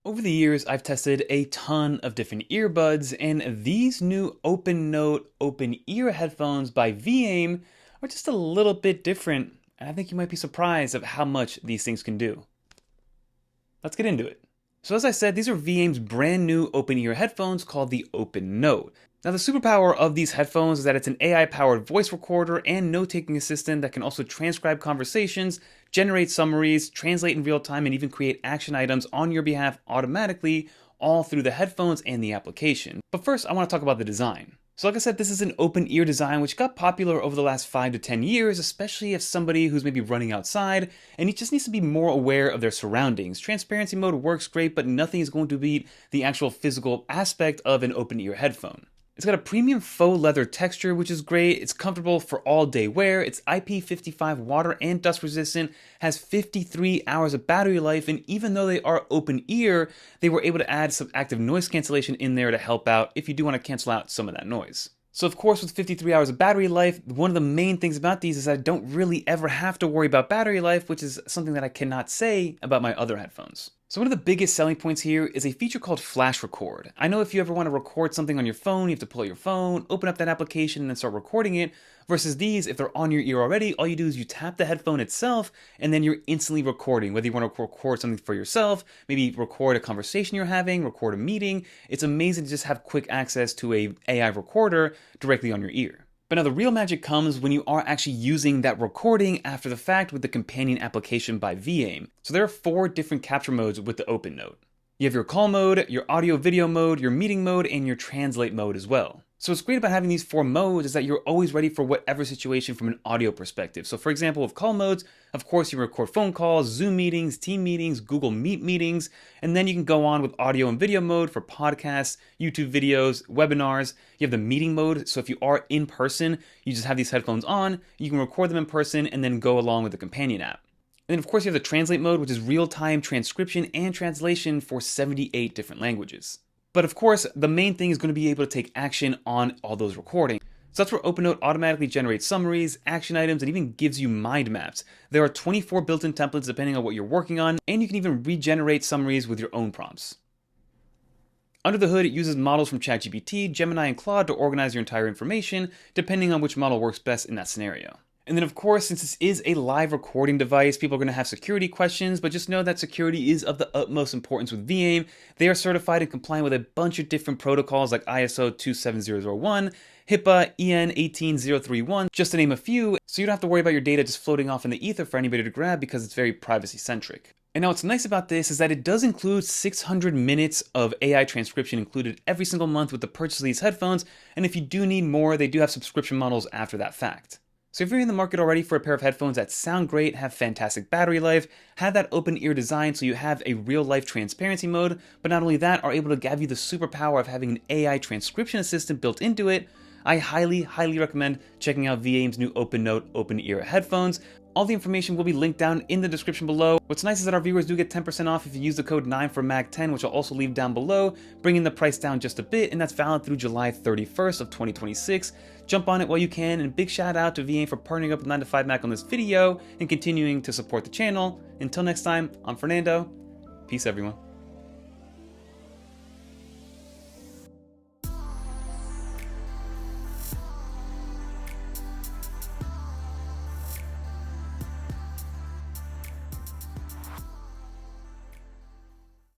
Over the years, I've tested a ton of different earbuds, and these new OpenNote open ear headphones by Viaim are just a little bit different, and I think you might be surprised of how much these things can do. Let's get into it. So as I said, these are Viaim's brand new open ear headphones called the OpenNote. Now the superpower of these headphones is that it's an AI-powered voice recorder and note-taking assistant that can also transcribe conversations, generate summaries, translate in real time, and even create action items on your behalf automatically, all through the headphones and the application. But first, I want to talk about the design. So like I said, this is an open ear design which got popular over the last 5 to 10 years, especially if somebody who's maybe running outside and he just needs to be more aware of their surroundings. Transparency mode works great, but nothing is going to beat the actual physical aspect of an open ear headphone. It's got a premium faux leather texture, which is great. It's comfortable for all day wear. It's IP55 water and dust resistant, has 53 hours of battery life, and even though they are open ear, they were able to add some active noise cancellation in there to help out if you do want to cancel out some of that noise. So of course, with 53 hours of battery life, one of the main things about these is that I don't really ever have to worry about battery life, which is something that I cannot say about my other headphones. So one of the biggest selling points here is a feature called FlashRecord. I know if you ever want to record something on your phone, you have to pull out your phone, open up that application, and then start recording it. Versus these, if they're on your ear already, all you do is you tap the headphone itself, and then you're instantly recording. Whether you want to record something for yourself, maybe record a conversation you're having, record a meeting. It's amazing to just have quick access to a AI recorder directly on your ear. But now the real magic comes when you are actually using that recording after the fact with the companion application by Viaim. So there are 4 different capture modes with the OpenNote. You have your call mode, your audio video mode, your meeting mode, and your translate mode as well. So what's great about having these 4 modes is that you're always ready for whatever situation from an audio perspective. So for example, with call modes, of course you record phone calls, Zoom meetings, team meetings, Google Meet meetings, and then you can go on with audio and video mode for podcasts, YouTube videos, webinars. You have the meeting mode, so if you are in person, you just have these headphones on, you can record them in person and then go along with the companion app. And then of course you have the translate mode, which is real-time transcription and translation for 78 different languages. But of course, the main thing is going to be able to take action on all those recordings. So that's where OpenNote automatically generates summaries, action items, and even gives you mind maps. There are 24 built-in templates depending on what you're working on, and you can even regenerate summaries with your own prompts. Under the hood, it uses models from ChatGPT, Gemini, and Claude to organize your entire information, depending on which model works best in that scenario. And then of course, since this is a live recording device, people are going to have security questions, but just know that security is of the utmost importance with Viaim. They are certified and compliant with a bunch of different protocols like ISO 27001, HIPAA, EN 18031, just to name a few, so you don't have to worry about your data just floating off in the ether for anybody to grab because it's very privacy centric. And now what's nice about this is that it does include 600 minutes of AI transcription included every single month with the purchase of these headphones, and if you do need more, they do have subscription models after that fact. So if you're in the market already for a pair of headphones that sound great, have fantastic battery life, have that open ear design so you have a real life transparency mode, but not only that, are able to give you the superpower of having an AI transcription assistant built into it, I highly recommend checking out Viaim's new OpenNote open ear headphones. All the information will be linked down in the description below. What's nice is that our viewers do get 10% off if you use the code 9FORMAG10, which I'll also leave down below, bringing the price down just a bit, and that's valid through July 31st of 2026. Jump on it while you can, and big shout out to Viaim for partnering up with 9to5Mac on this video and continuing to support the channel. Until next time, I'm Fernando. Peace everyone.